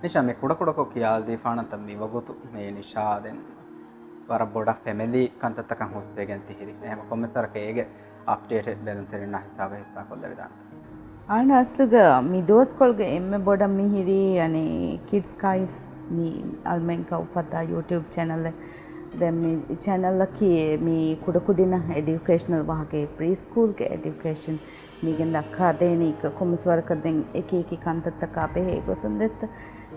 ನಿಶಾ ಮೇ ಕುಡ ಕುಡಕೊ ಕಿಯಾಲ್ ದೀಫಾಣಂತ ಮಿ ವಗುತು ಮೇ ನಿಶಾದೆನ್ ವರ ಬೊಡ ಫ್ಯಾಮಿಲಿ ಕಂತತಕಂ ಹುಸ್ಸೆಗೆನ್ ತಿಹಿರಿ එහෙම කොම්මසරක ඒගේ අප්ඩේටඩ් බෙදන් තෙරෙන්න හිසාව හිසා කොල්ල විදාන්ත ಆಂಡ ಅಸ್ಲುಗ ಮಿ ದೋಸ್ಕೊಳ್ಗೆ ಎಮ್ಮೆ ಬೋಡ ಮಿ ಹಿರಿ ಅನೆ ಕಿಡ್ಸ್ ಕಾಯ್ಸ್ ಮಿ ಅಲ್ಮೆಂಕ ಉಪದ ಯೂಟ್ಯೂಬ್ ಚಾನಲ್ ದೆನ್ ಮಿ ಚಾನಲ್ಲಕಿ ಮಿ ಕುಡಕುದಿನ ಎಡ್ಯುಕೇಷನಲ್ ವಾಗೆ ಪ್ರೀ ಸ್ಕೂಲ್ಗೆ ಎಡ್ಯುಕೇಷನ್ ಮೀಗೆಂದ ಅಕ್ಕ ದೇನೀಕ ಕೊಮ್ಮಸ್ವರಕ ದೆನ್ ಏಕಿ ಕಂತತ್ತ ಕಾಪೆ ಹೇಗೊತ್ತಂದೆತ್ತ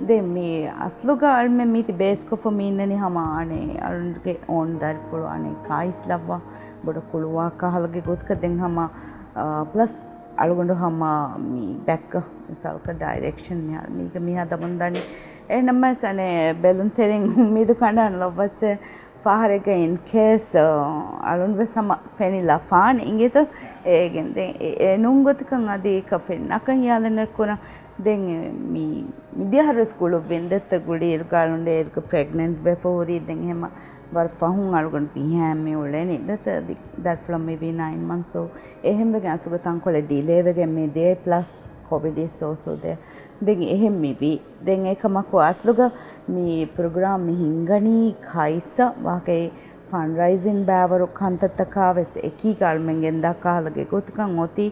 ದೆನ್ ಮಿ ಅಸ್ಲುಗ ಅಳ್ಮೆ ಮೀತಿ ಬೇಸ್ಕೊಫ ಮೀನನಿ ಹಮ ಅನೆ ಅಳ್ಗೆ ಓನ್ ದರ್ಫುಳು ಅನೆ ಕಾಯ್ಸ್ ಲವ್ವ ಬೊಡ ಕುಳುವ ಕಹಲ್ಗೆ ಗೊತ್ಕ ದೆನ್ ಹಮ ಪ್ಲಸ್ අලුගොඩ හම මී බැක්ක සල්ක ඩයිරෙක්ෂන් මීක මිහ දබන්දනි එනම සනේ බෙලුන් තෙරෙන් මීදු කණ්ඩාන ලොබ්බච්ච ෆාහරක ඉන් කේස් අලුන්ව සම ෆෙනිලා ෆාන් ඉංගෙත ඒගෙන් දෙන් එනුංගතකන් අදී කෆෙන්නකන් යාලනකුණ දෙන් මී මිදිහර ස්කූලු වෙන්දත ගුඩි ඉර්ගාලුන්ඩේ ඉර්ක ප්‍රෙග්නන්ට් බෙෆෝරි දෙන් එහෙම war fahun algon viham me uleni that that from maybe 9 months so ehem wege asuga tankole delay wege me day plus covid is so there then ehem me bi then ekama ko asluga me program me hingani khaisa wake fundraising bavaru kantataka ves eki galmengen dakalage gotkan oti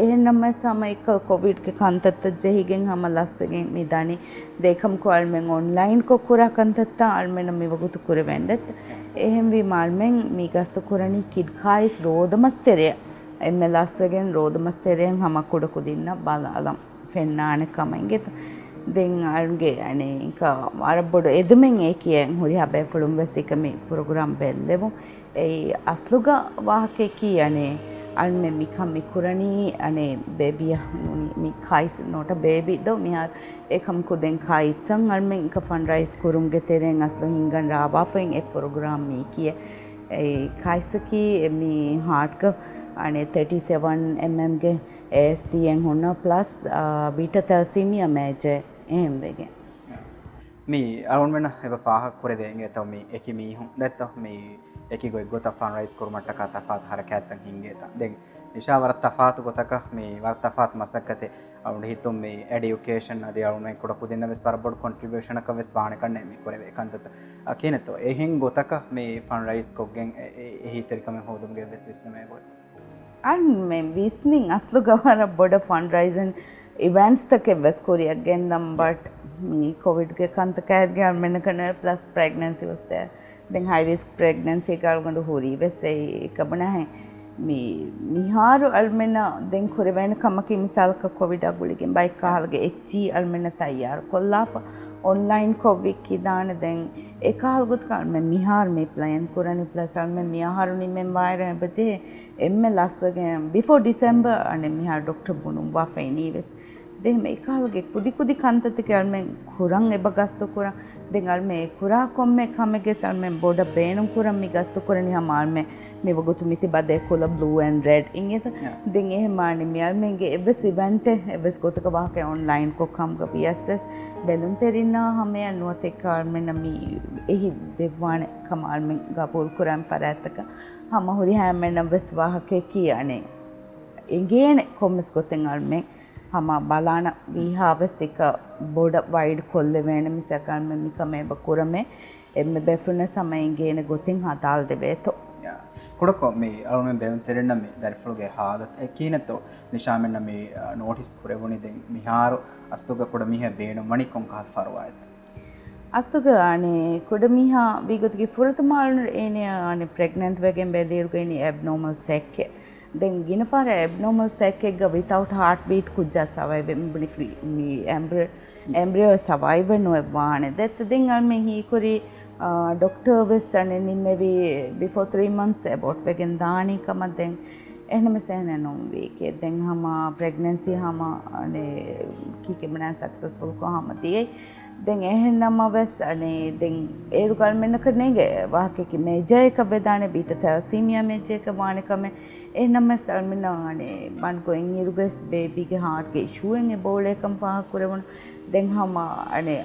ehennam samayikal covid ke kantatta jehigen hama lassegen me dani dekam ko almen online ko kura kantatta almen me wagutu kure vendet ehem vi malmen mi gastu kurani kid kais rodamastere emme lassegen rodamastere hama kudu dinna balalam fennane kamenget දෙන් අල්ගේ අනේ එක අරබොඩ එදමෙන් ඒ කියෙන් හොරි හැබැයි ෆුළුම් වෙසික මේ programme බෙල්ලෙමු ඒ අස්ලුග වාහකේ කී අනේ අල්මෙ මිකම් මිකුරණී අනේ බේබිය මි කයිස් නොට baby දෝ මිහාර ඒකම් කුදෙන් කයිසන් අල්මෙන් එක ෆන්ඩ්රයිස් කුරුම්ගේ තෙරෙන් අස්ලු හින්ගන් රාබාෆෙන් ඒ ප්‍රෝග්‍රෑම් මේ කිය ඒ කයිසකී මි හાર્ට්ක අනේ 37 mm ගේ ASTN හොන්න ප්ලස් බීටා තැලසීමියා මේජර් එහෙම වෙගේ මේ අරුන් වෙන එබ ෆාහක් කුරේ දෙන්ගේ තව මේ එකි මීහුන් දැත්ත මේ එකි ගොයි ගොත ෆන්රයිස් කුරුමට්ට කා තෆාත් හරකැත්තන් හින්ගේ තා දෙන් නිෂා වර තෆාත් ගොතක මේ වර තෆාත් මසක්කතේ අරුන් හිතුම් මේ එඩියුකේෂන් අදී අරුන් මේ කුඩ කුදින්න වෙස් වර බොඩ් කොන්ට්‍රිබියුෂන් එක වෙස් වාණ කන්නේ මේ කුරේ එකන්තත කියනතෝ එහින් ගොතක මේ ෆන්රයිස් කොග්ගෙන් එහි තරිකම හොදුම්ගේ වෙස් විස්න මේ බොඩ් අන් මේ විස්නින් අස්ලු ගවර බොඩ ෆන්ඩ්රයිසන් ඉවෙන්ට්ස් තක වෙස් කොරියක් ගෙන්දම් බට් මේ කොවිඩ් ගේ කන්ත කෑත් ගල් මෙන්න කන plus pregnancy was there then high risk pregnancy එකල් ගොඩ හොරි වෙස් ඒ කබන හැ මේ නිහාරු අල්මෙන දෙන් කුරවෙන කමක මිසල්ක කොවිඩ් අගුලිගෙන් බයික් කාල්ගේ එච්චි අල්මෙන තයාර කොල්ලාප online covid ki dana den ekal gut kal me mihar me plan kurani plus al me miharu ni men vaira baje emme laswagen before december ane mihar doctor bunum wa feini ves de me ekal ge kudi kantati kal men kurang eba gasto kurang den al me kura komme kamege sal men boda beenum kuram mi gasto kurani hamal me me wagutu miti bade kola blue and red ingeta den e mani me al men ge evs event evs gotaka wahke online ko kam ga pss belun terinna hame anuwate kal men mi ehi devwane kamal men gapul kuram parataka hama hori hamen evs wahke kiyane engene kommes goten al men hama balana vihavasika boda wide kolle vena misakal men mikame bakurame emme befuna samayen gene gotin hatal debeto ಕುಡಕೊ ಮೇ ಅರುಣ ಬೆನ್ ತೆರೆನ್ನ ಮೇ ದರ್ಫುಗೆ ಹಾಲತ್ ಕೀನತೋ ನಿಶಾಮೆನ್ನ ಮೇ ನೋಟಿಸ್ ಕುರೆವಣಿದೆ ಮಿಹಾರು ಅಸ್ತುಗ ಕುಡ ಮಿಹ ಬೇಣು ಮಣಿ ಕೊಂಕಾತ್ ಫರ್ವಾಯತ್ ಅಸ್ತುಗ ಅನೆ ಕುಡ ಮಿಹ ವಿಗುತ್ಗೆ ಫುರತಮಾಲ್ ಏನೆ ಅನೆ ಪ್ರೆಗ್ನೆಂಟ್ ವೆಗೆನ್ ಬೆದಿರುಗೆ ಏನೆ abnormal ಸೆಕ್ಕೆ then ginafar abnormal sac egg without heartbeat kujja survive me embryo survive no evane that then alme hi kori doctor was and maybe before 3 months about vegan dani kama then එහෙම සෑහෙන නොම් වේකේ දැන් හම pregnancy හම අනේ කීකේ මනන් successful කොහම තියේ දැන් එහෙන්නම වෙස් අනේ දැන් ඒරු කල් මෙන්න කනේගේ වාහකේ මේජර් එක බෙදානේ බීටා තැලසීමියා මේජර් එක වානේ කම එහෙන්නම සල්මින අනේ මන් ගෝයින් ඉරුගස් බේබිගේ හાર્ට් ගේ ඉෂුව එකෙන් බෝල් එකම් පහ කරවන දැන් හම අනේ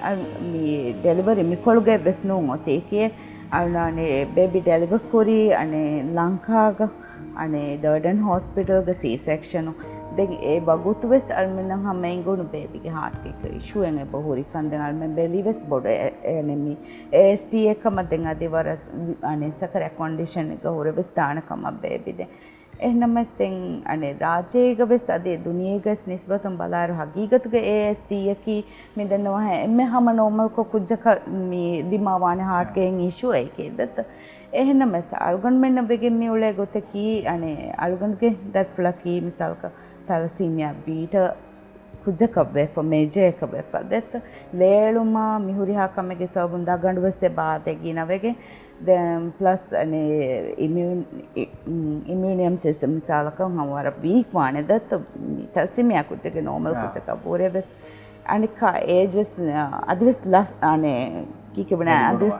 මේ ඩෙලිවරි මිකොල්ගේ වෙස් නෝ ඔතේකේ අනේ බේබි ඩෙලිවර් කොරි අනේ ලංකාග අනේ ඩර්ඩන් හොස්පිටල් ගේ C section දෙන් ඒ වගුතු වෙස් අල්මෙන් හැමෙන් ගොනු බේබිගේ heart එක issue එක බොහෝරි කන්දෙන් අල්මෙන් බෙලිවෙස් බොඩ එනෙමි AST එකම දෙන් අදිවර අනේ සකර condition එක හොරවෙස් දානකම බේබි දෙන් එහෙනම්ස් දෙන් අනේ රාජේග වෙස් අදේ දුනියගස් නිස්බතම් බලාර හගීගතුගේ AST එකි මෙදනවා එම්මෙ හැම normal කො කුජක මේ දිමාවානේ heart එකෙන් issue එකේ දත් එහෙනම්ස් අල්ගොන් මෙන්න බෙගෙ මියුලේ ගොතකි අනේ අල්ගොන්ගේ දත් ෆ්ලකි මිසල්ක තලසීමියා බීට කුජක වෙෆ මේජේක වෙෆ දත් ලේලුමා මිහුරිහා කමගේ සබුන් දගඬ වෙස්සේ බාදේ ගිනවෙගේ then plus ane immune system misalaka hamara weak wane that thalassemia kujjage normal kujjaka pore bes anika age was advis las ane kikebana advis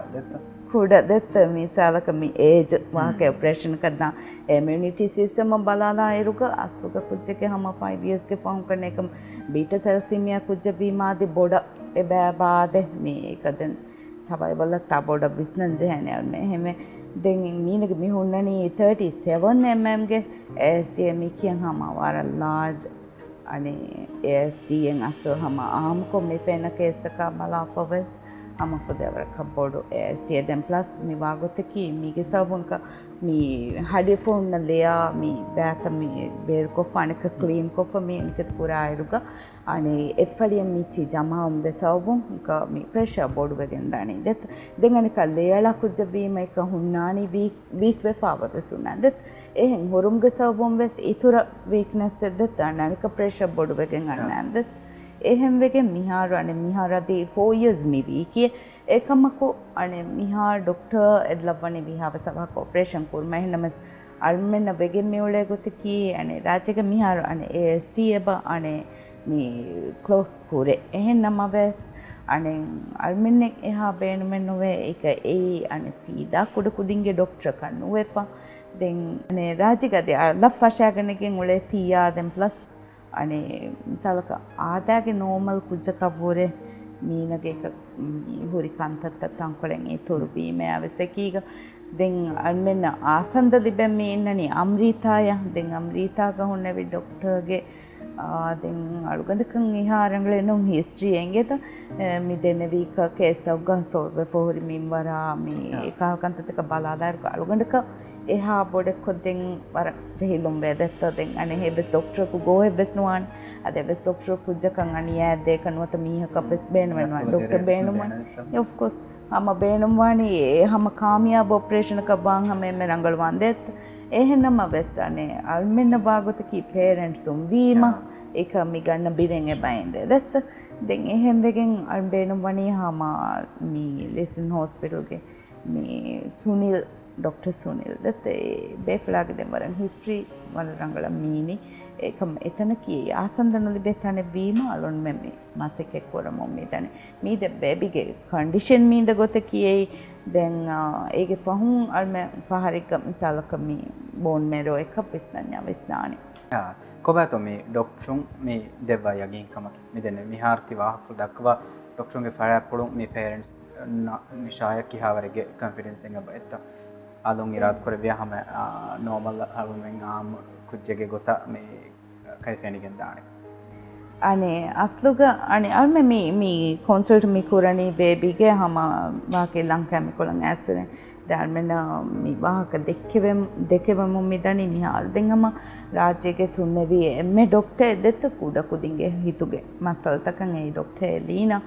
kuda that misalaka mi age wahake operation kadna immunity system balala iruga asluga kujjage hama 5 years ke form karne ekam beta thalassemia kujja bimade boda eba baade me kaden survival tabod business jehane me heme den meenage mihunani 37 mm ge ASTM kiyan hama wara large ane ASTM aso hama arm ko me fena case taka mala fawes hama fodevara kabodu ASTM then plus mi wagote ki mige sabunka mi hadi phone na leya mi bata mi ber ko fanaka clean ko fa mi niket pura iruga ane effaliam michi jama umbe sabun ka mi pressure board wegen dani det dengani ka leyala kujja bima ek hunnani week we fawada sunan det ehen horumge sabun wes itura weakness det anika pressure board wegen annan det එහෙම වෙගේ මිහාර අනේ මිහාරදී 4 years මිවි කිය ඒකමකෝ අනේ මිහාර doctor එදලවන්නේ විහාව සභා කොපරේෂන් කුර්ම එහෙනමස් අල්මෙන්න වෙගේ මෙවලේ ගොත කී අනේ රාජ්‍යක මිහාර අනේ AST එබ අනේ මේ close කුරේ එහෙනම වෙස් අනේ අල්මෙන්නේ එහා බේනමෙන් නොවේ ඒක ඒ අනේ සීදා කුඩ කුදින්ගේ ડોක්ටර් කන්නුවෙෆා දැන් අනේ රාජ්‍යකදී ලෆ්ෆෂාගනකින් උලේ තියා දැන් ප්ලස් අනේ මිසලක ආදාගේ normal කුජකවෝරේ මීනගේ එක හොරි කන්තත්ත තංකොලෙන් ඒ තුරු බීම අවසකීග දෙන් අල්මෙන්න ආසන්ද ලිබෙන් මේ ඉන්නනි අම්රීතාය දෙන් අම්රීතාග හොන්නවි ડોක්ටර්ගේ දෙන් අලුගඳකන් ඉහාරංගල එනම් හිස්ට්‍රි එංගෙත මි දෙන්න වීක කේස් තවග සෝල්ව ෆෝරි මින්වරා මේ ඒකාල් කන්තතක බලාදාරක අලුගඳක එහා බොඩක් කොද්දෙන් වර ජහිලුම් වේදත්ත දෙන් අනේ හෙබස් ડોක්ටර් ಕು ගෝ හෙබස් නුවන් අද හෙබස් ડોක්ටර් කුජ්ජකන් අනියා දෙක නුවත මීහක ෆෙස් බේනවනවා doctor බේනුමන් of course hama beenumwani hama kamiyab operation ka bang hame me rangalwan det එහෙනම වෙස්සනේ අල්මෙන්න බාගොත කි parents වීම ඒක මි ගන්න බිරෙන් එබයින්ද දැත් දැන් එහෙම් වෙගෙන් අල්බේනුම් වණී හම මි ලෙසන් හොස්පිටල් ගේ මේ සුනිල් डॉक्टर सुनील दत्ते बेफलागे देमरन हिस्ट्री वल रंगල මීනි ඒකම එතන කී ආසන්දනලි බෙතන වීම අලොන් මෙමි මාසෙක කොරම මෙතන මීද බේබිගේ කන්ඩිෂන් මීද ගොත කීයි දැන් ඒගේ ෆහුන් අල්ම ෆහරික මිසලක මී බෝන් මෙරෝ එක විස්නඥා විස්නානි කොබතෝ මේ ඩොක්ටරුන් මේ දෙවා යගින් කමක මෙදෙන මිහාර්ති වාහක දක්වා ඩොක්ටරුන්ගේ ෆරප්පුලුන් මේ පේරන්ට්ස් නිශාය කිහවරගේ කොන්ෆිඩන්ස් එක බෙත්ත along irat kore via hama normal alumeng am kujjege gota me kaifenigen daane ane asluga ane alme mi consult mi kurani baby ge hama wake lanka mi kolan asune dalmen mi wahaka dekkevem mi dani mi hal dengama rajyege sunnevi emme doctor edetta kuda kudinge hituge masal takan ei doctor elina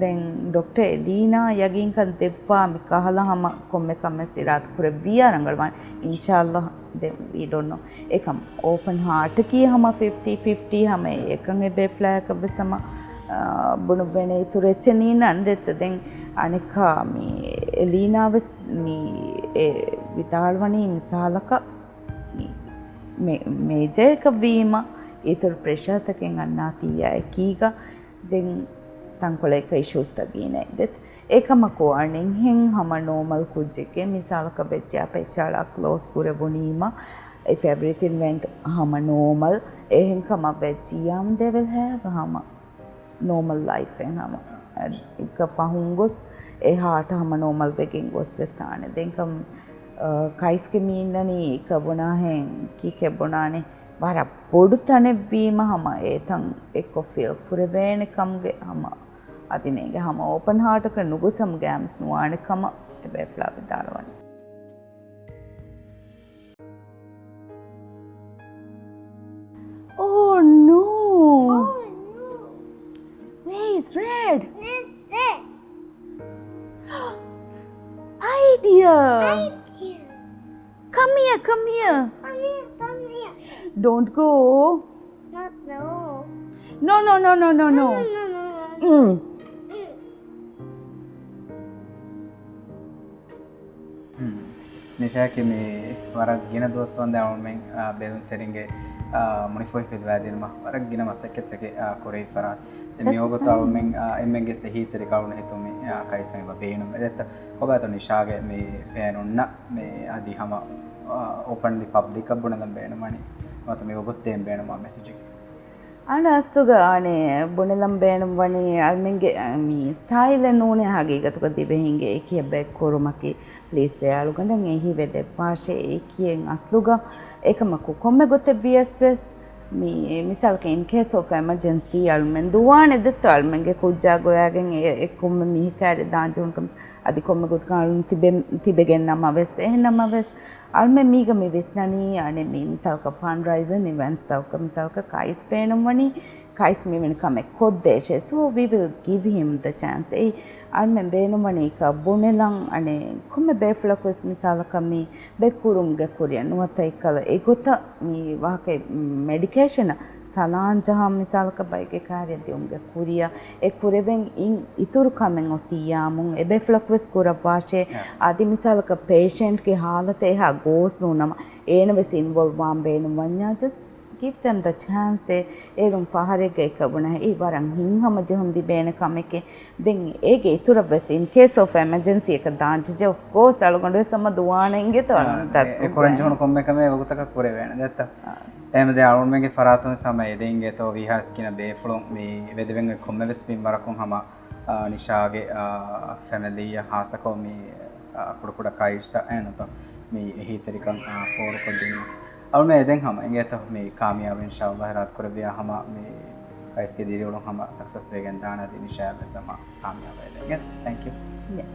then doctor elina yagin kan devwa mi kahala hama komme kamme sirat kure via rangalwan inshallah then we don't know ekam open heart ki hama 50-50 hama ekan ebe flag absama bunu bene turecheni nandet then anika mi elina was mi vitalwani misalaka major එක වීම ඒතර pressure තකෙන් අන්නාතිය එකීග දෙන් තංකොල එක issues තගීනේ දෙත් ඒකම කෝර්නින් හෙන් හම normal කුජ්ජකේ මිසාලක බෙච්චා පෙච්චාලා ක්ලෝස් කුරබුනීම if everything went hama normal ehen kama vechiyam they will have hama normal life en hama එක ෆහුන්ගොස් එහාට හම normal වෙකින් ගොස් වෙස්ථානේ දෙන් කම් කයිස්ක මීන්නනි කබුණා හෙන් කි කෙබුණානේ වර පොඩු තනෙවීම හම ඒතන් එක්ක ෆිල් කුරවේනකම්ගේ හම අදිනේගේ හම open හාටක නුගුසම් ගෑම්ස් නුවානකම එබැෆ්ලා විදාලවන්න. Oh no! Wait, it's red! Idea! Come here, come here! Don't go! No, no, no, no, no, no! නිශාකි මේ වරක් ගෙන දෝස්තන් දැවුම්ෙන් බෙදුන් තෙරින්ගේ මොනිෆොයි ෆිල්වාදිනම වරක් ගෙන මසක්කෙත්තක කොරේ ෆරාස් මේ ඔබතවුම්ෙන් එම්මගේ සහිතර කවුන හිතුමේ කයිසම බේනුම් එදත්ත ඔබත නිශාගේ මේ ෆෑනුන්න මේ අදි හම ඕපන්ලි පබ්ලික බුණලම් බේනමනි මත මේ ඔබත්තයෙන් බේනම මෙසේජ් අනස්තුග අනේ බුණලම් බේනම් වනේ අල්මෙන්ගේ මේ ස්ටයිල් නෝනේ හගීගතුක දිබෙහින්ගේ කිය බැක් කොරුමකි ප්ලීස් යාලු ගඳන් එහි වෙද පාෂේ ඒකියෙන් අස්ලුග එකමකු කොම්මෙ ගොතේ VSS මේ මිසල්ක in case of emergency අල්මෙන් දුවානේ දෙත් අල්මෙන්ගේ කුජ්ජා ගෝයාගෙන් එක්කොම්ම මිහිකාරේ දාංජුන්කම් අදි කොම්මෙ ගොත් කාලුන් තිබෙගෙන් නම වෙස් එහෙනම වෙස් අල්මෙ මීග මේ වෙස්නනී අනේ මේ මිසල්ක fundraiser events තවක මිසල්ක කයිස් පේනම් වනි කයිස් මේ වෙන කම කොද්දේෂේ so we will give him the chance ඒ අල්මෙන් බේනම් වනි ක බොනෙලන් අනේ කොම්මෙ බේෆ්ලක් වෙස් මිසල්ක මේ බෙකුරුම් ගකුරිය නුවතයි කල ඒ ගොත මේ වාකේ මෙඩිකේෂන් සලාන් ජහම් මිසල්ක බයිගේ කාර්ය දියුම්ගේ කුරිය ඒ කුරෙවෙන් ඉන් ඉතුරු කමෙන් ඔතියාමුන් එබෙෆ්ලක් වෙස් කුර වාෂේ ආදි මිසල්ක patient ගේ हालत එහා ගෝස් නුනම ඒන වෙස් ඉන්වෝල්ව් වාම් බේනම් වඤ්ඤා just give them the chance ඒරුම් පහරෙගේ කබුණ ඒ වරන් හින්හම ජහම් දි බේන කමකේ දෙන් ඒගේ ඉතුරු වෙස් in case of emergency එක දාංජජ of course අලගොඬ සම දුවානෙන්ගේ තවන ඒ කොරන්ජෝන කොම්මකම ඔගතක කුරේ වෙන දත්ත එහෙම දේ අරුන්මගේ ෆරාතුන් සමය දෙන්ගේ තෝ විහාස් කින බේෆ්ලොන් මේ වෙදවෙන් කොම්මෙස් පින් වරකුන් හම නිශාගේ ෆැමිලිය හාසකෝ මේ කුඩ කයිෂ එනත මේ එහිතරිකන් ෆෝර් කොඩින් අරුන් එදෙන් හම එංගේත මේ කාමියාබ් ඉන්ෂාඅල්ලාහ් රාත් කරබියා හම මේ කයිස්ගේ දිරිවලුන් හම සක්සස් වෙගෙන් දාන දී නිශා බසම කාමියාබ් එදෙන් thank you yeah